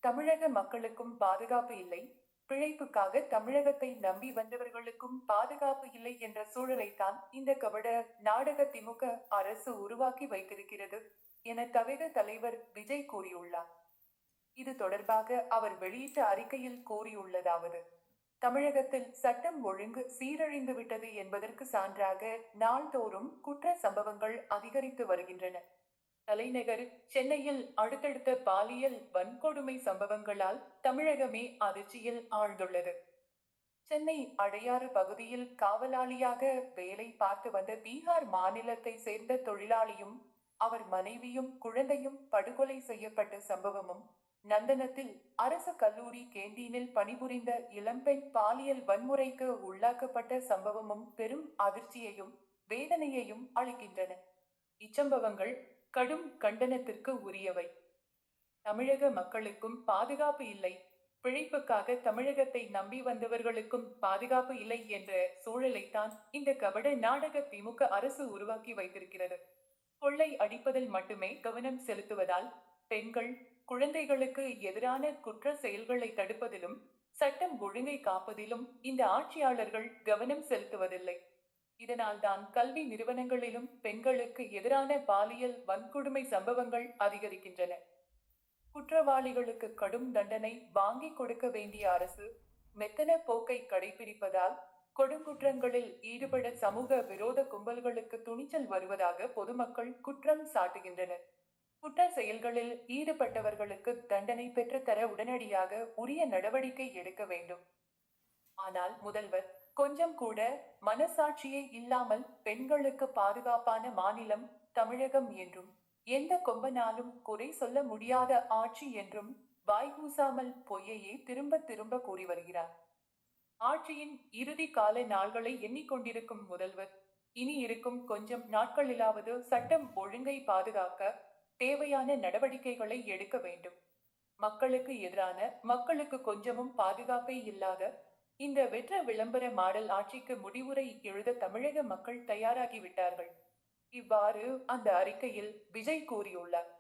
தமிழக மக்களுக்கும் பாதுகாப்பு இல்லை, பிழைப்புக்காக தமிழகத்தை நம்பி வந்தவர்களுக்கும் பாதுகாப்பு இல்லை என்ற சூழலைத்தான் இந்த கபட நாடக திமுக அரசு உருவாக்கி வைத்திருக்கிறது என தமிழக தலைவர் விஜய் கூறியுள்ளார். இது தொடர்பாக அவர் வெளியிட்ட அறிக்கையில் கூறியுள்ளதாவது: தமிழகத்தில் சட்டம் ஒழுங்கு சீரழிந்து விட்டது என்பதற்கு சான்றாக நாள்தோறும் குற்ற சம்பவங்கள் அதிகரித்து வருகின்றன. தலைநகர் சென்னையில் அடுத்தடுத்த பாலியல் வன்கொடுமை சம்பவங்களால் தமிழகமே அதிர்ச்சியில் ஆழ்ந்துள்ளது. சென்னை அடையாறு பகுதியில் காவலாளியாக வேலை பார்த்து வந்த பீகார் மாநிலத்தை சேர்ந்த தொழிலாளியும் அவர் மனைவியும் குழந்தையும் படுகொலை செய்யப்பட்ட சம்பவமும், நந்தனத்தில் அரசு கல்லூரி கேண்டீனில் பணிபுரிந்த இளம்பெண் பாலியல் வன்முறைக்கு உள்ளாக்கப்பட்ட சம்பவமும் பெரும் அதிர்ச்சியையும் வேதனையையும் அளிக்கின்றன. இச்சம்பவங்கள் கடும் கண்டனத்திற்கு உரியவை. தமிழக மக்களுக்கும் பாதுகாப்பு இல்லை, பிழைப்புக்காக தமிழகத்தை நம்பி வந்தவர்களுக்கும் பாதுகாப்பு இல்லை என்ற சூழலைத்தான் இந்த கபட நாடக திமுக அரசு உருவாக்கி வைத்திருக்கிறது. கொள்ளை அடிப்பதில் மட்டுமே கவனம் செலுத்துவதால் பெண்கள், குழந்தைகளுக்கு எதிரான குற்ற செயல்களை தடுப்பதிலும் சட்டம் ஒழுங்கை காப்பதிலும் இந்த ஆட்சியாளர்கள் கவனம் செலுத்துவதில்லை. இதனால்தான் கல்வி நிறுவனங்களிலும் பெண்களுக்கு எதிரான பாலியல் வன்கொடுமை சம்பவங்கள் அதிகரிக்கின்றன. குற்றவாளிகளுக்கு கடும் தண்டனை வாங்கி கொடுக்க வேண்டிய அரசு மெத்தன போக்கை கடைபிடிப்பதால் கொடுங்குற்றங்களில் ஈடுபட சமூக விரோத கும்பல்களுக்கு துணிச்சல் வருவதாக பொதுமக்கள் குற்றம் சாட்டுகின்றனர். குற்ற செயல்களில் ஈடுபட்டவர்களுக்கு தண்டனை பெற்றுத்தர உடனடியாக உரிய நடவடிக்கை எடுக்க வேண்டும். ஆனால் முதல்வர் கொஞ்சம் கூட மனசாட்சியே இல்லாமல் பெண்களுக்கு பாதுகாப்பான மாநிலம் தமிழகம் என்றும், எந்த கொம்பனாலும் குறை சொல்ல முடியாத ஆட்சி என்றும் வாய்கூசாமல் பொய்யையே திரும்ப திரும்ப கூறி வருகிறார். ஆட்சியின் இறுதி கால நாள்களை எண்ணிக்கொண்டிருக்கும் முதல்வர் இனி இருக்கும் கொஞ்சம் நாட்களிலாவது சட்டம் ஒழுங்கை பாதுகாக்க தேவையான நடவடிக்கைகளை எடுக்க வேண்டும். மக்களுக்கு எதிரான, மக்களுக்கு கொஞ்சமும் பாதுகாப்பே இல்லாத இந்த வெற்ற விளம்பர மாடல் ஆட்சிக்கு முடிவுரை எழுத தமிழக மக்கள் தயாராகிவிட்டார்கள். இவ்வாறு அந்த அறிக்கையில் விஜய் கூறியுள்ளார்.